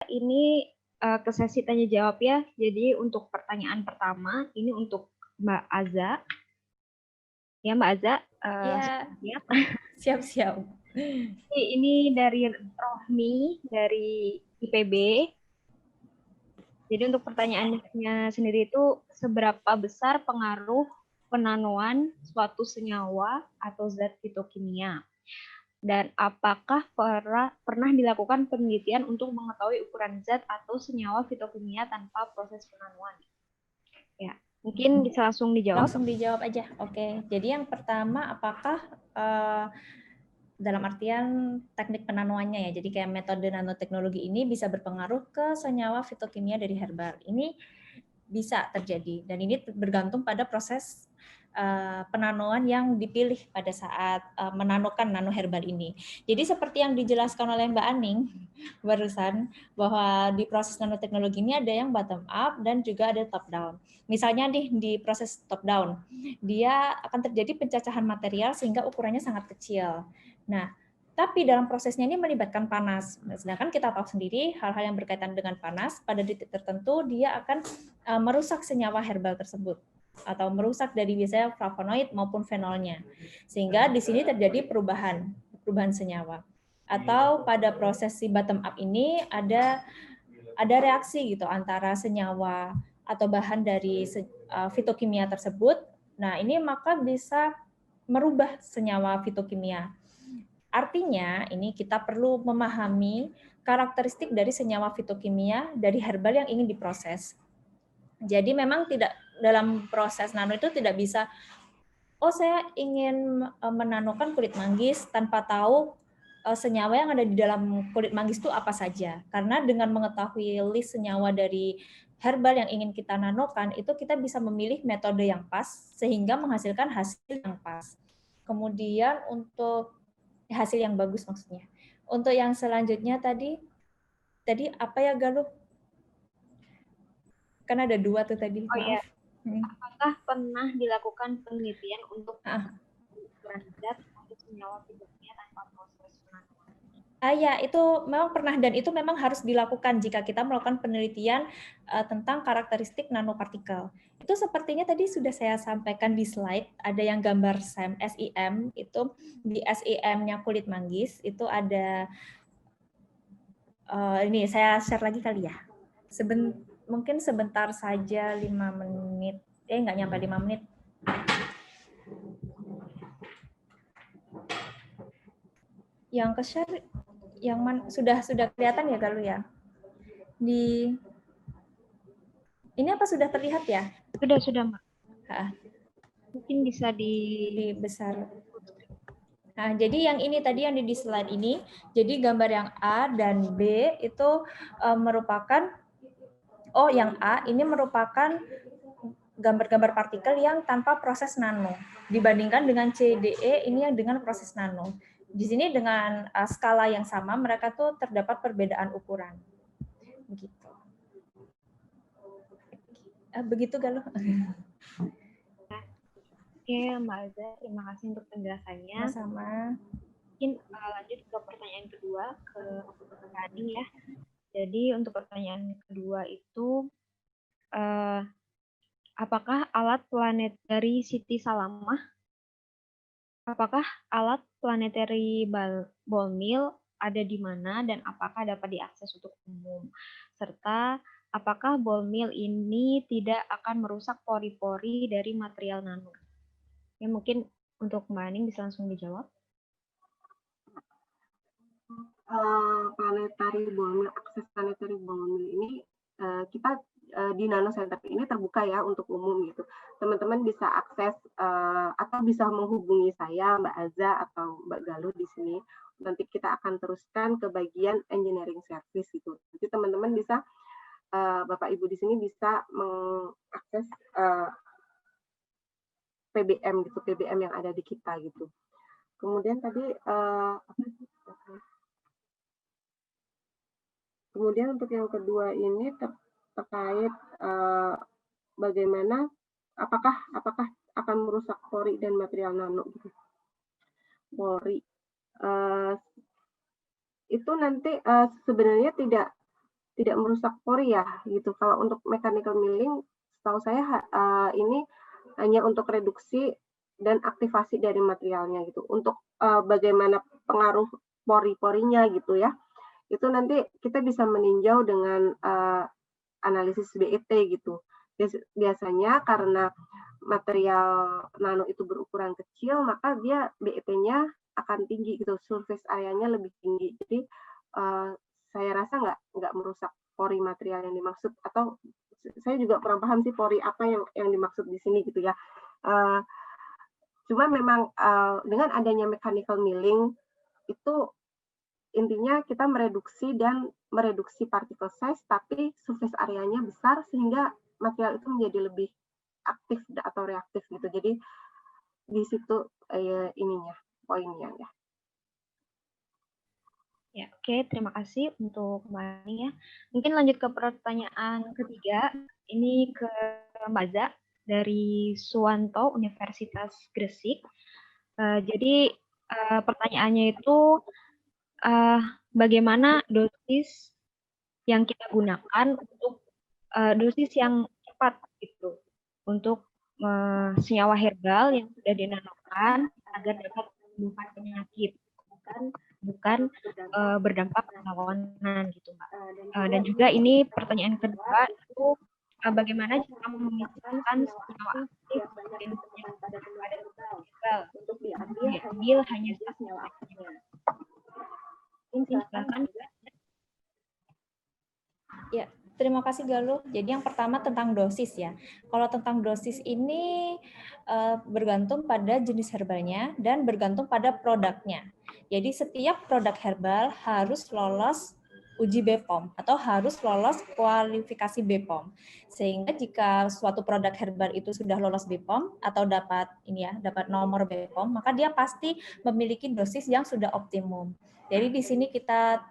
ini ke sesi tanya jawab ya. Jadi untuk pertanyaan pertama ini untuk Mbak Aza. Ya Mbak Aza. Ya, siap-siap. Ini dari Rohmi dari IPB. Jadi untuk pertanyaannya sendiri itu seberapa besar pengaruh penanoan suatu senyawa atau zat fitokimia? Dan apakah pernah dilakukan penelitian untuk mengetahui ukuran zat atau senyawa fitokimia tanpa proses penanuan? Ya, mungkin bisa langsung dijawab. Langsung dijawab aja. Oke. Jadi yang pertama, apakah dalam artian teknik penanuannya ya. Jadi kayak metode nanoteknologi ini bisa berpengaruh ke senyawa fitokimia dari herbal. Ini bisa terjadi dan ini bergantung pada proses penanuan yang dipilih pada saat menanokan nano herbal ini. Jadi seperti yang dijelaskan oleh Mbak Aning barusan, bahwa di proses nanoteknologi ini ada yang bottom up dan juga ada top down. Misalnya di proses top down, dia akan terjadi pencacahan material sehingga ukurannya sangat kecil. Nah, tapi dalam prosesnya ini melibatkan panas. Sedangkan kita tahu sendiri hal-hal yang berkaitan dengan panas pada titik tertentu dia akan merusak senyawa herbal tersebut atau merusak dari biasanya flavonoid maupun fenolnya. Sehingga di sini terjadi perubahan senyawa. Atau pada proses si bottom up ini ada reaksi gitu antara senyawa atau bahan dari fitokimia tersebut. Nah, ini maka bisa merubah senyawa fitokimia. Artinya, ini kita perlu memahami karakteristik dari senyawa fitokimia dari herbal yang ingin diproses. Jadi memang tidak dalam proses nano itu tidak bisa, oh saya ingin menanokan kulit manggis tanpa tahu senyawa yang ada di dalam kulit manggis itu apa saja. Karena dengan mengetahui list senyawa dari herbal yang ingin kita nanokan, itu kita bisa memilih metode yang pas sehingga menghasilkan hasil yang pas. Kemudian untuk hasil yang bagus maksudnya. Untuk yang selanjutnya tadi apa ya Galuh? Kan ada 2 tuh tadi, maaf. Iya. Apakah pernah dilakukan penelitian untuk ukuran zat atau senyawa fitokimia tanpa proses penanuan? Ya, itu memang pernah dan itu memang harus dilakukan jika kita melakukan penelitian tentang karakteristik nanopartikel. Itu sepertinya tadi sudah saya sampaikan di slide, ada yang gambar SIM, itu di SIM-nya kulit manggis, itu ada, ini saya share lagi kali ya. Mungkin sebentar saja 5 menit, nggak nyampe 5 menit. Yang ke-share yang sudah kelihatan ya Galuh ya? Ini apa sudah terlihat ya? Sudah Mbak. Mungkin bisa dibesar. Nah, jadi yang ini tadi yang di slide ini, jadi gambar yang A dan B itu merupakan, yang A ini merupakan gambar-gambar partikel yang tanpa proses nano, dibandingkan dengan C, D, E ini yang dengan proses nano. Di sini dengan skala yang sama, mereka tuh terdapat perbedaan ukuran. Begitu. Begitu Galuh. Oke, Mbak Aza, terima kasih untuk penjelasannya. Sama. Mungkin lanjut ke pertanyaan kedua ke Kadi ya. Jadi untuk pertanyaan kedua itu, apakah alat planetary Siti Salamah, apakah alat planetary ball mill ada di mana dan apakah dapat diakses untuk umum? Serta apakah ball mill ini tidak akan merusak pori-pori dari material nano? Ya mungkin untuk Mbak Aning bisa langsung dijawab. Planetary ball mill, akses planetary ball mill ini kita di Nano Center ini terbuka ya untuk umum gitu. Teman-teman bisa akses atau bisa menghubungi saya, Mbak Aza atau Mbak Galuh di sini. Nanti kita akan teruskan ke bagian engineering service gitu. Jadi teman-teman bisa Bapak Ibu di sini bisa mengakses PBM gitu, PBM yang ada di kita gitu. Kemudian tadi kemudian untuk yang kedua ini terkait bagaimana apakah akan merusak pori dan material nano gitu. Pori itu nanti sebenarnya tidak merusak pori ya gitu. Kalau untuk mechanical milling, setahu saya ini hanya untuk reduksi dan aktivasi dari materialnya gitu. Untuk bagaimana pengaruh pori-porinya gitu ya, itu nanti kita bisa meninjau dengan analisis BET gitu. Biasanya karena material nano itu berukuran kecil, maka dia BET-nya akan tinggi gitu, surface area-nya lebih tinggi. Jadi saya rasa nggak merusak pori material yang dimaksud, atau saya juga kurang paham sih pori apa yang dimaksud di sini gitu ya. Cuma memang dengan adanya mechanical milling itu intinya kita mereduksi particle size, tapi surface area-nya besar sehingga material itu menjadi lebih aktif atau reaktif gitu. Jadi di situ poinnya ya. Ya, oke, terima kasih untuk Mbak ya. Mungkin lanjut ke pertanyaan ketiga, ini ke Mbak Za dari Suwanto Universitas Gresik. Jadi pertanyaannya itu bagaimana dosis yang kita gunakan untuk dosis yang tepat gitu untuk senyawa herbal yang sudah dinanokan agar dapat menyembuhkan penyakit, bukan berdampak perlawanan gitu Mbak. Dan juga ini pertanyaan kedua itu bagaimana cara memisahkan senyawa aktif dan pada herbal untuk diambil hanya senyawa aktifnya. Silakan. Ya, terima kasih Galuh. Jadi yang pertama tentang dosis ya. Kalau tentang dosis ini bergantung pada jenis herbalnya dan bergantung pada produknya. Jadi setiap produk herbal harus lolos uji BPOM atau harus lolos kualifikasi BPOM. Sehingga jika suatu produk herbal itu sudah lolos BPOM atau dapat nomor BPOM, maka dia pasti memiliki dosis yang sudah optimum. Jadi di sini kita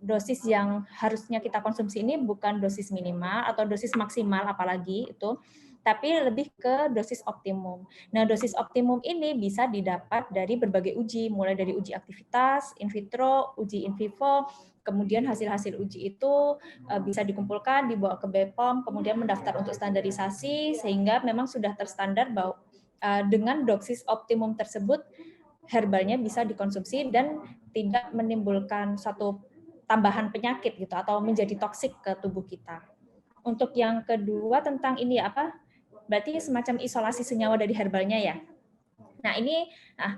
dosis yang harusnya kita konsumsi ini bukan dosis minimal atau dosis maksimal apalagi itu, tapi lebih ke dosis optimum. Nah, dosis optimum ini bisa didapat dari berbagai uji, mulai dari uji aktivitas, in vitro, uji in vivo, kemudian hasil-hasil uji itu bisa dikumpulkan, dibawa ke BPOM, kemudian mendaftar untuk standarisasi, sehingga memang sudah terstandar bahwa dengan dosis optimum tersebut, herbalnya bisa dikonsumsi dan tidak menimbulkan suatu tambahan penyakit gitu atau menjadi toksik ke tubuh kita. Untuk yang kedua tentang berarti semacam isolasi senyawa dari herbalnya ya. Nah,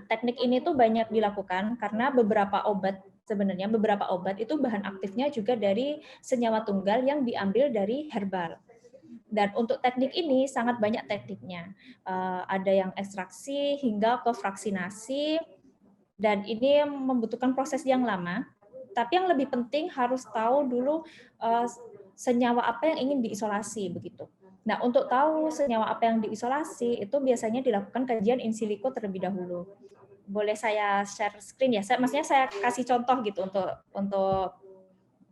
teknik ini tuh banyak dilakukan karena beberapa obat itu bahan aktifnya juga dari senyawa tunggal yang diambil dari herbal. Dan untuk teknik ini sangat banyak tekniknya. Ada yang ekstraksi hingga ke fraksinasi, dan ini membutuhkan proses yang lama. Tapi yang lebih penting harus tahu dulu senyawa apa yang ingin diisolasi begitu. Nah, untuk tahu senyawa apa yang diisolasi itu biasanya dilakukan kajian in silico terlebih dahulu. Boleh saya share screen ya? Maksudnya saya kasih contoh gitu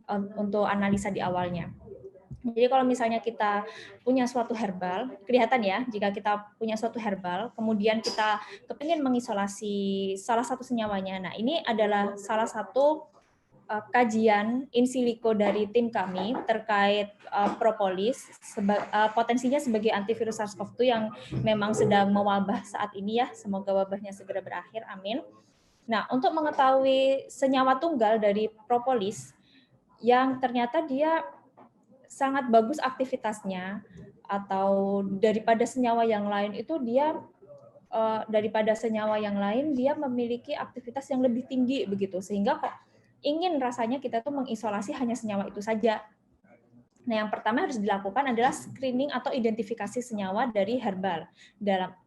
untuk analisa di awalnya. Jadi kalau misalnya kita punya suatu herbal, kelihatan ya, jika kita punya suatu herbal, kemudian kita kepingin mengisolasi salah satu senyawanya. Nah, ini adalah salah satu kajian in silico dari tim kami terkait propolis, potensinya sebagai antivirus SARS-CoV-2 yang memang sedang mewabah saat ini ya, semoga wabahnya segera berakhir, amin. Nah, untuk mengetahui senyawa tunggal dari propolis, yang ternyata dia sangat bagus aktivitasnya atau daripada senyawa yang lain itu dia memiliki aktivitas yang lebih tinggi begitu, sehingga kok ingin rasanya kita tuh mengisolasi hanya senyawa itu saja. Nah, yang pertama harus dilakukan adalah screening atau identifikasi senyawa dari herbal.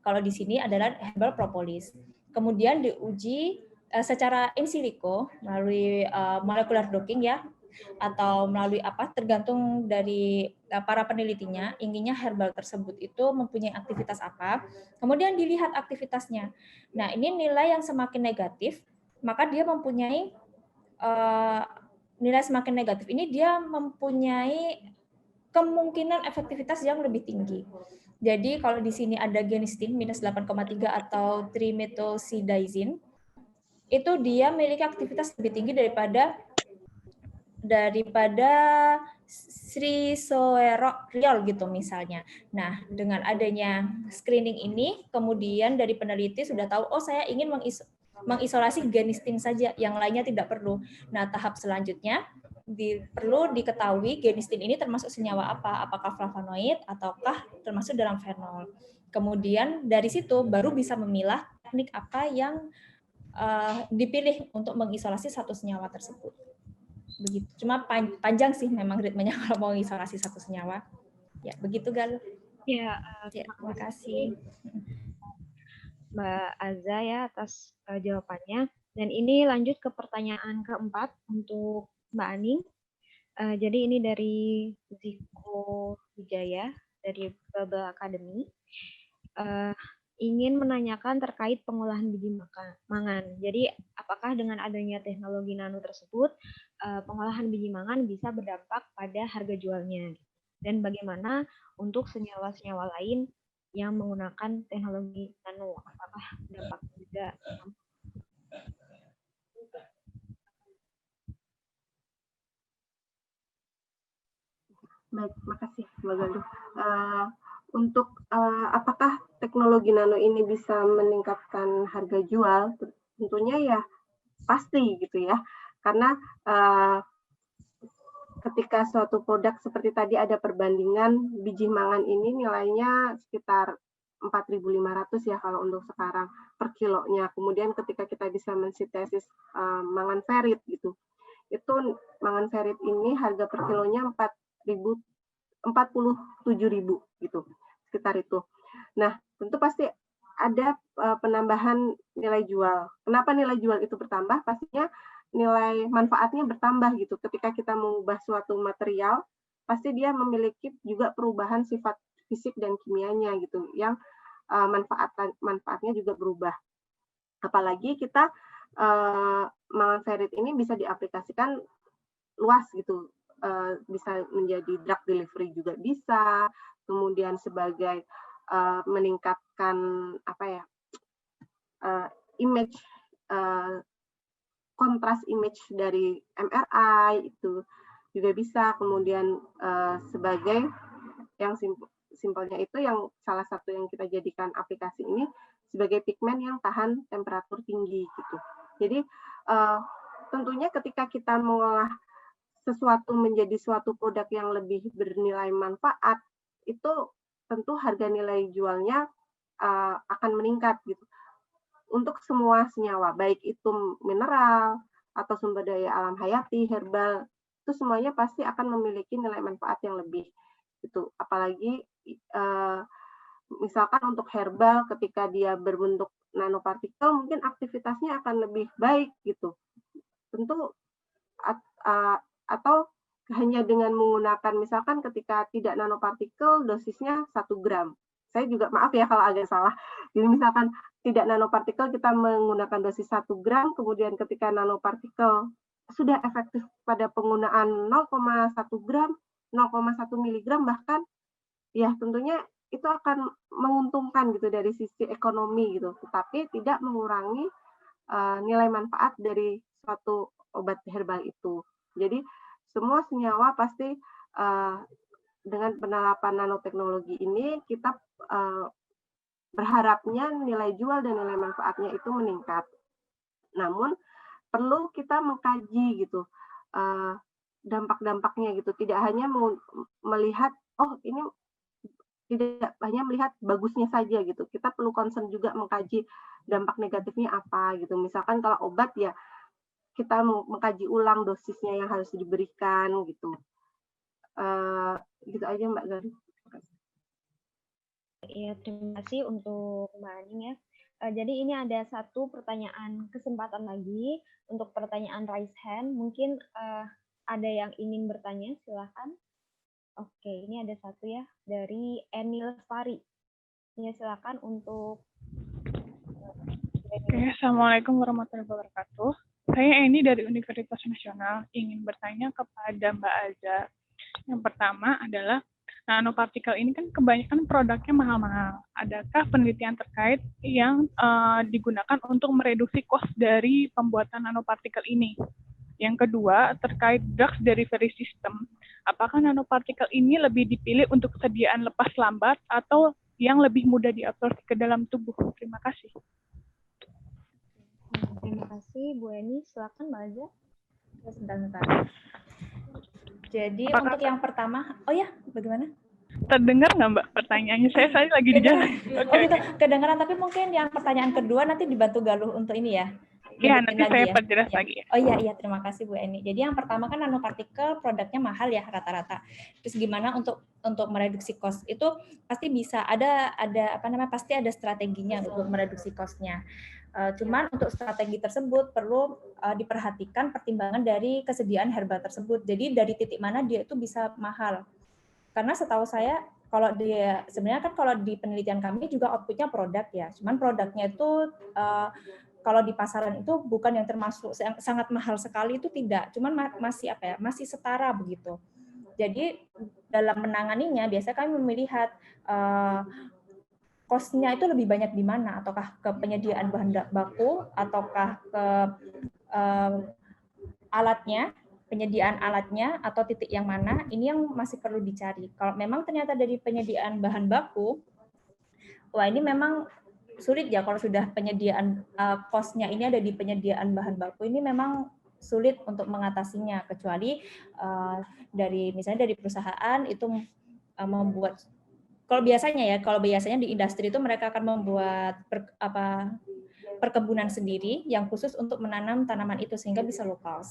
Kalau di sini adalah herbal propolis. Kemudian diuji secara in silico melalui molecular docking ya, atau melalui tergantung dari para penelitinya, inginnya herbal tersebut itu mempunyai aktivitas apa, kemudian dilihat aktivitasnya. Nah, ini nilai yang semakin negatif, maka dia mempunyai nilai semakin negatif ini dia mempunyai kemungkinan efektivitas yang lebih tinggi. Jadi kalau di sini ada genistin minus 8,3 atau trimethylsidazine, itu dia memiliki aktivitas lebih tinggi daripada daripada risoeryol gitu misalnya. Nah, dengan adanya screening ini, kemudian dari peneliti sudah tahu, oh saya ingin mengisolasi genistin saja, yang lainnya tidak perlu. Nah, tahap selanjutnya perlu diketahui genistin ini termasuk senyawa apa, apakah flavonoid ataukah termasuk dalam fenol. Kemudian dari situ baru bisa memilah teknik apa yang dipilih untuk mengisolasi satu senyawa tersebut. Begitu. Cuma panjang sih memang ritmenya kalau mau isolasi satu senyawa. Ya, begitu Gal. Ya, Terima kasih. Mbak Aza ya atas jawabannya. Dan ini lanjut ke pertanyaan keempat untuk Mbak Aning. Jadi ini dari Ziko Wijaya dari Bubble Academy. Ingin menanyakan terkait pengolahan biji mangan. Jadi apakah dengan adanya teknologi nano tersebut, pengolahan biji mangan bisa berdampak pada harga jualnya? Dan bagaimana untuk senyawa-senyawa lain yang menggunakan teknologi nano? Apakah dampak juga? Baik, makasih Mbak Galuh. Untuk apakah teknologi nano ini bisa meningkatkan harga jual? Tentunya ya pasti gitu ya, karena ketika suatu produk seperti tadi ada perbandingan biji mangan ini nilainya sekitar 4.500 ya kalau untuk sekarang per kilonya. Kemudian ketika kita bisa mensintesis mangan ferit gitu, itu mangan ferit ini harga per kilonya 47.000 gitu, sekitar itu. Nah, tentu pasti ada penambahan nilai jual. Kenapa nilai jual itu bertambah? Pastinya nilai manfaatnya bertambah gitu. Ketika kita mengubah suatu material, pasti dia memiliki juga perubahan sifat fisik dan kimianya gitu, yang manfaatnya juga berubah. Apalagi kita mangan ferit ini bisa diaplikasikan luas gitu. Bisa menjadi drug delivery juga bisa, kemudian sebagai meningkatkan image kontras image dari MRI itu juga bisa. Kemudian sebagai yang simpelnya itu yang salah satu yang kita jadikan aplikasi ini sebagai pigmen yang tahan temperatur tinggi gitu. Jadi tentunya ketika kita mengolah sesuatu menjadi suatu produk yang lebih bernilai manfaat, itu tentu harga nilai jualnya akan meningkat gitu. Untuk semua senyawa, baik itu mineral atau sumber daya alam hayati, herbal, itu semuanya pasti akan memiliki nilai manfaat yang lebih gitu. Apalagi misalkan untuk herbal ketika dia berbentuk nanopartikel, mungkin aktivitasnya akan lebih baik gitu. Tentu atau hanya dengan menggunakan misalkan ketika tidak nanopartikel dosisnya 1 gram. Saya juga maaf ya kalau agak salah. Jadi misalkan tidak nanopartikel kita menggunakan dosis 1 gram, kemudian ketika nanopartikel sudah efektif pada penggunaan 0,1 gram, 0,1 miligram bahkan, ya tentunya itu akan menguntungkan gitu dari sisi ekonomi gitu, tetapi tidak mengurangi nilai manfaat dari suatu obat herbal itu. Jadi semua senyawa pasti dengan penerapan nanoteknologi ini kita berharapnya nilai jual dan nilai manfaatnya itu meningkat. Namun perlu kita mengkaji gitu dampak-dampaknya gitu. Tidak hanya melihat ini tidak hanya melihat bagusnya saja gitu. Kita perlu concern juga mengkaji dampak negatifnya apa gitu. Misalkan kalau obat ya kita mengkaji ulang dosisnya yang harus diberikan gitu. Gitu aja Mbak Galuh. Ya, terima kasih untuk Mbak Aning ya. Jadi ini ada satu pertanyaan kesempatan lagi untuk pertanyaan raise hand. Mungkin ada yang ingin bertanya, silakan. Oke, ini ada satu ya dari Enil Fari. Ya, silakan untuk. Oke, Assalamualaikum warahmatullahi wabarakatuh. Saya Eni dari Universitas Nasional ingin bertanya kepada Mbak Aza. Yang pertama adalah nanopartikel ini kan kebanyakan produknya mahal-mahal. Adakah penelitian terkait yang digunakan untuk mereduksi cost dari pembuatan nanopartikel ini? Yang kedua, terkait drugs delivery system. Apakah nanopartikel ini lebih dipilih untuk kesediaan lepas lambat atau yang lebih mudah diabsorpsi ke dalam tubuh? Terima kasih. Terima kasih, Bu Eni. Silakan, Mbak Aza. Sebentar. Jadi Apakah untuk yang pertama, oh ya, bagaimana? terdengar nggak Mbak pertanyaannya? Saya lagi di jalan. Oh gitu, kedengaran, tapi mungkin yang pertanyaan kedua nanti dibantu Galuh untuk ini ya. Iya, Lanjutin nanti lagi saya ya. perjelas Ya. lagi ya. Oh iya, terima kasih Bu Eni. Jadi yang pertama kan nanopartikel produknya mahal ya rata-rata. Terus gimana untuk mereduksi cost? Itu pasti bisa ada pasti ada strateginya untuk mereduksi cost-nya. Cuman untuk strategi tersebut perlu diperhatikan pertimbangan dari kesediaan herbal tersebut. Jadi dari titik mana dia itu bisa mahal. Karena setahu saya kalau dia sebenarnya kan kalau di penelitian kami juga outputnya produk ya. Cuman produknya itu kalau di pasaran itu bukan yang termasuk yang sangat mahal sekali, itu tidak. Cuman masih masih setara begitu. Jadi dalam menanganinya biasanya kami melihat cost-nya itu lebih banyak di mana, ataukah ke penyediaan bahan baku, ataukah ke alatnya, penyediaan alatnya, atau titik yang mana, ini yang masih perlu dicari. Kalau memang ternyata dari penyediaan bahan baku, wah ini memang sulit ya kalau sudah penyediaan cost-nya ini ada di penyediaan bahan baku, ini memang sulit untuk mengatasinya, kecuali misalnya dari perusahaan itu membuat, kalau biasanya di industri itu mereka akan membuat perkebunan sendiri yang khusus untuk menanam tanaman itu sehingga bisa lokal.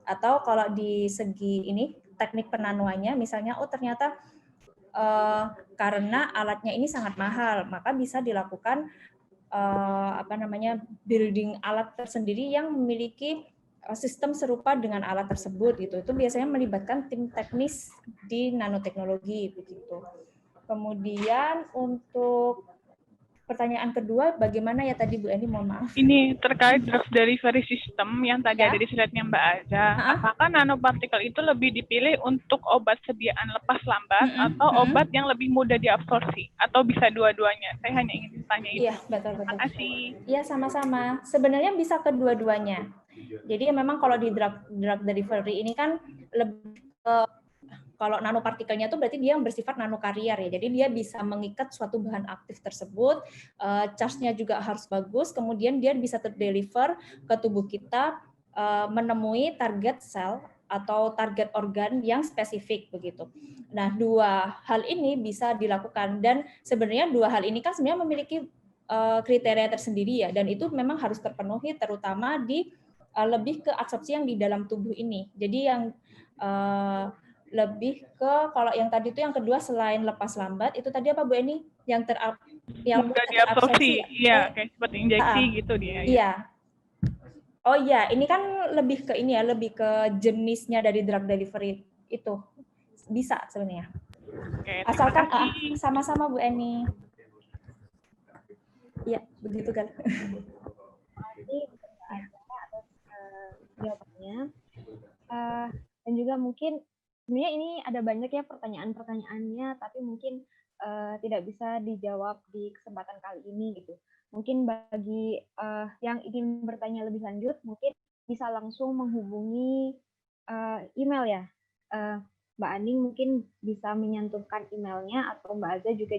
Atau kalau di segi ini teknik penanamannya, misalnya ternyata karena alatnya ini sangat mahal, maka bisa dilakukan building alat tersendiri yang memiliki sistem serupa dengan alat tersebut gitu. Itu biasanya melibatkan tim teknis di nanoteknologi begitu. Kemudian untuk pertanyaan kedua, bagaimana ya tadi Bu Eni, mohon maaf. Ini terkait drugs delivery system yang tadi ada di slide-nya Mbak Aza. Apakah nanopartikel itu lebih dipilih untuk obat sediaan lepas lambat atau obat yang lebih mudah diabsorpsi? Atau bisa dua-duanya? Saya hanya ingin bertanya itu. Iya, betul. Terima kasih. Iya, sama-sama. Sebenarnya bisa kedua-duanya. Jadi memang kalau di drug delivery ini kan lebih kalau nanopartikelnya itu berarti dia yang bersifat nanokarier ya. Jadi dia bisa mengikat suatu bahan aktif tersebut, charge-nya juga harus bagus, kemudian dia bisa terdeliver ke tubuh kita menemui target sel atau target organ yang spesifik begitu. Nah, dua hal ini bisa dilakukan, dan sebenarnya dua hal ini kan sebenarnya memiliki kriteria tersendiri ya, dan itu memang harus terpenuhi terutama di lebih ke absorpsi yang di dalam tubuh ini. Jadi yang lebih ke, kalau yang tadi itu yang kedua selain lepas lambat, itu tadi apa Bu Eni? Yang mudah diabsorpsi, iya, kayak seperti injeksi gitu dia. Iya. Oh iya, ini kan lebih ke ini ya, lebih ke jenisnya dari drug delivery itu. Bisa sebenarnya. Oke, asalkan sama-sama Bu Eni. Iya, begitu kan. Terima kasih atas jawabannya. Dan juga mungkin sebenarnya ini ada banyak ya pertanyaan-pertanyaannya, tapi mungkin tidak bisa dijawab di kesempatan kali ini gitu. Mungkin bagi yang ingin bertanya lebih lanjut, mungkin bisa langsung menghubungi email ya. Mbak Aning mungkin bisa menyantumkan emailnya, atau Mbak Aza juga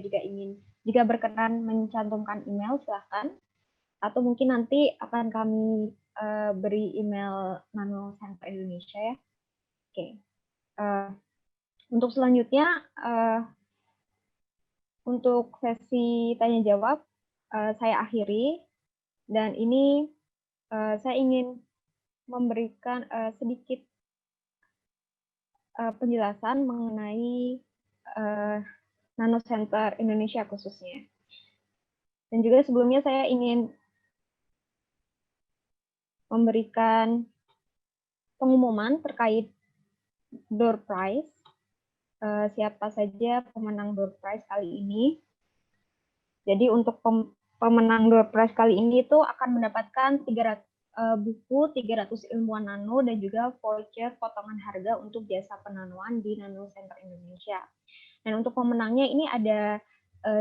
jika berkenan mencantumkan email, silahkan. Atau mungkin nanti akan kami beri email Nano Center Indonesia ya. Oke. Untuk selanjutnya, untuk sesi tanya jawab saya akhiri, dan ini saya ingin memberikan sedikit penjelasan mengenai Nano Center Indonesia khususnya. Dan juga sebelumnya saya ingin memberikan pengumuman terkait door prize. Siapa saja pemenang door prize kali ini. Jadi untuk pemenang door prize kali ini itu akan mendapatkan 300 buku 300 ilmuwan nano dan juga voucher potongan harga untuk jasa penanaman di Nano Center Indonesia. Dan untuk pemenangnya ini ada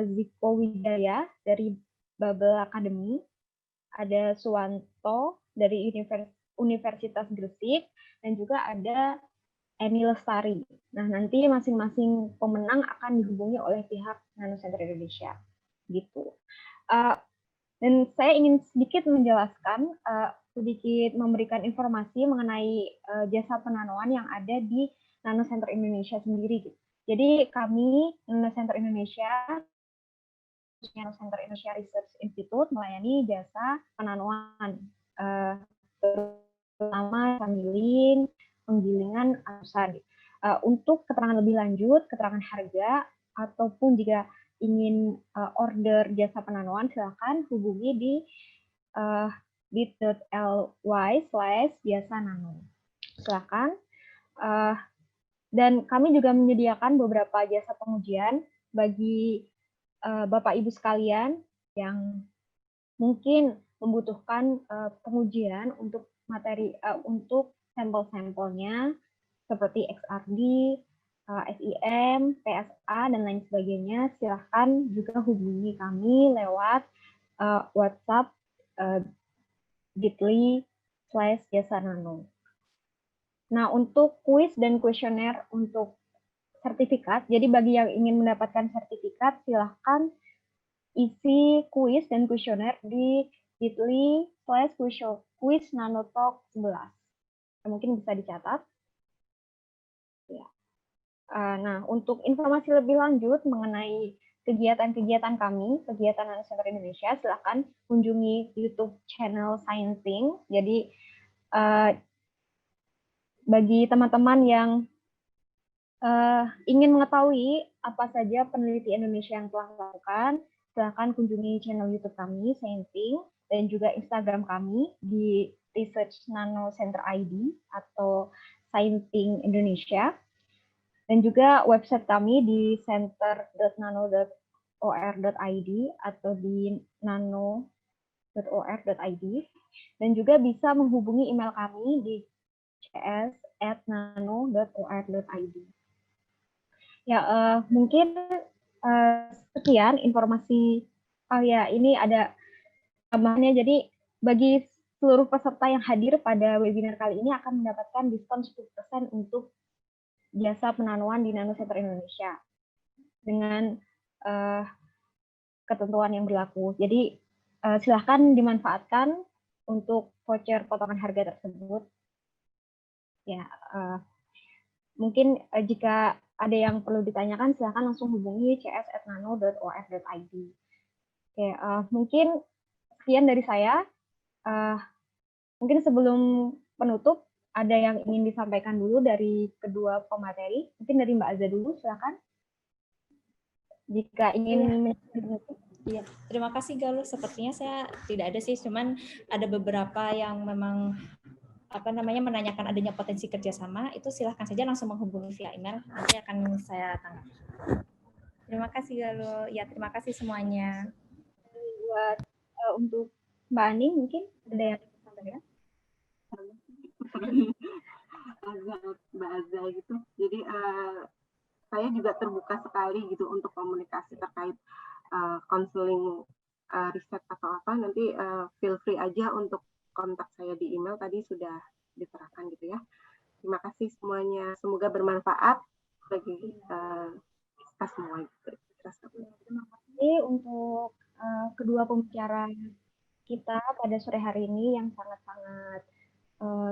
Ziko Widaya dari Babel Academy, ada Suwanto dari Universitas Gresik, dan juga ada Eni Lestari. Nah, nanti masing-masing pemenang akan dihubungi oleh pihak Nano Center Indonesia. Gitu. Dan saya ingin sedikit menjelaskan, sedikit memberikan informasi mengenai jasa penanoan yang ada di Nano Center Indonesia sendiri. Gitu. Jadi kami, Nano Center Indonesia, Nano Center Indonesia Research Institute melayani jasa penanoan, terutama sambilin, penggilingan alusan. Untuk keterangan lebih lanjut, keterangan harga, ataupun jika ingin order jasa penanoan, silakan hubungi di bit.ly/jasa nano. Silakan. Dan kami juga menyediakan beberapa jasa pengujian bagi Bapak Ibu sekalian yang mungkin membutuhkan pengujian untuk materi untuk sampel-sampelnya seperti XRD, SIM, PSA, dan lain sebagainya. Silahkan juga hubungi kami lewat WhatsApp bit.ly/jasa nano. Nah, untuk kuis dan kuesioner untuk sertifikat, jadi bagi yang ingin mendapatkan sertifikat, silahkan isi kuis dan kuesioner di bit.ly/quiz nanotalk 11. Mungkin bisa dicatat. Ya. Nah, untuk informasi lebih lanjut mengenai kegiatan-kegiatan kami, kegiatan Nano Center Indonesia, silakan kunjungi YouTube channel Sciencing. Jadi bagi teman-teman yang ingin mengetahui apa saja peneliti Indonesia yang telah dilakukan, silakan kunjungi channel YouTube kami, Sciencing, dan juga Instagram kami di Research Nano Center ID atau Sciencing Indonesia, dan juga website kami di center.nano.or.id atau di nano.or.id, dan juga bisa menghubungi email kami di cs@nano.or.id. Ya, mungkin sekian informasi. Oh ya, ini ada tambahannya. Jadi bagi seluruh peserta yang hadir pada webinar kali ini akan mendapatkan diskon 10% untuk jasa penanoan di Nano Center Indonesia dengan ketentuan yang berlaku. Jadi silahkan dimanfaatkan untuk voucher potongan harga tersebut. Ya, mungkin jika ada yang perlu ditanyakan, silahkan langsung hubungi cs@nano.or.id. Oke, mungkin sekian dari saya. Mungkin sebelum penutup, ada yang ingin disampaikan dulu dari kedua pemateri. Mungkin dari Mbak Azza dulu, silakan. Jika ingin menutup. Iya, terima kasih Galuh. Sepertinya saya tidak ada sih, cuman ada beberapa yang memang menanyakan adanya potensi kerjasama, itu silahkan saja langsung menghubungi via email, nanti akan saya tanggapi. Terima kasih Galuh. Ya, terima kasih semuanya. Buat untuk Mbak Ani mungkin ada yang disampaikan? Mbak Azza gitu. Jadi saya juga terbuka sekali gitu untuk komunikasi terkait konseling riset atau apa. Nanti feel free aja untuk kontak saya di email, tadi sudah diterangkan gitu ya. Terima kasih semuanya. Semoga bermanfaat bagi kita semua. Terima kasih untuk kedua pembicara kita pada sore hari ini yang sangat-sangat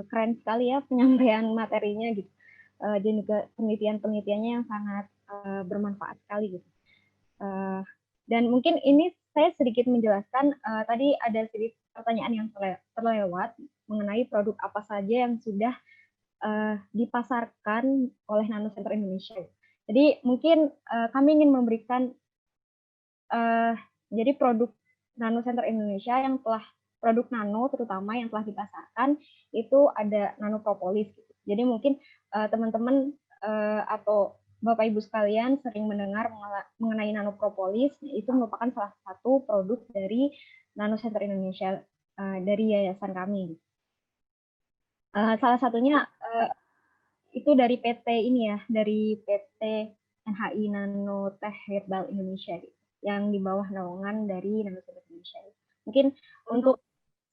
keren sekali ya penyampaian materinya gitu. Dan juga penelitian-penelitiannya yang sangat bermanfaat sekali gitu. Dan mungkin ini saya sedikit menjelaskan, tadi ada sedikit pertanyaan yang terlewat mengenai produk apa saja yang sudah dipasarkan oleh Nano Center Indonesia. Jadi mungkin kami ingin memberikan jadi produk Nano Center Indonesia yang telah produk nano terutama yang telah dipasarkan itu ada nano propolis. Gitu. Jadi mungkin teman-teman atau Bapak Ibu sekalian sering mendengar mengenai nano propolis, itu merupakan salah satu produk dari Nano Center Indonesia dari yayasan kami. Salah satunya itu dari PT ini ya, dari PT NHI Nanotech Herbal Indonesia gitu, yang di bawah naungan dari Nano Center Indonesia. Mungkin untuk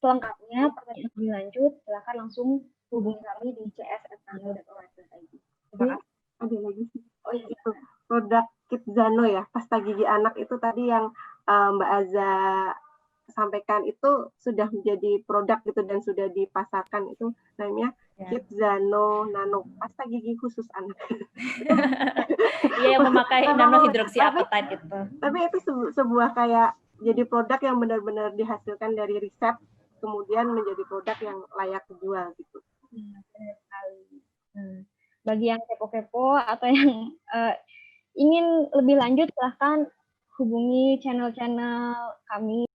selengkapnya pertanyaan lebih lanjut silakan langsung hubungi kami di cs@nano.org.id. Terima kasih. Ada lagi sih. Oh iya, itu produk Kidzano ya, pasta gigi anak itu tadi yang Mbak Aza sampaikan itu sudah menjadi produk gitu dan sudah dipasarkan, itu namanya Kidzano Nano pasta gigi khusus anak. Iya, yang memakai nano hidroksiapatite itu. Tapi itu sebuah kayak jadi produk yang benar-benar dihasilkan dari riset, kemudian menjadi produk yang layak dijual gitu. Benar sekali. Bagi yang kepo-kepo atau yang ingin lebih lanjut, silahkan hubungi channel-channel kami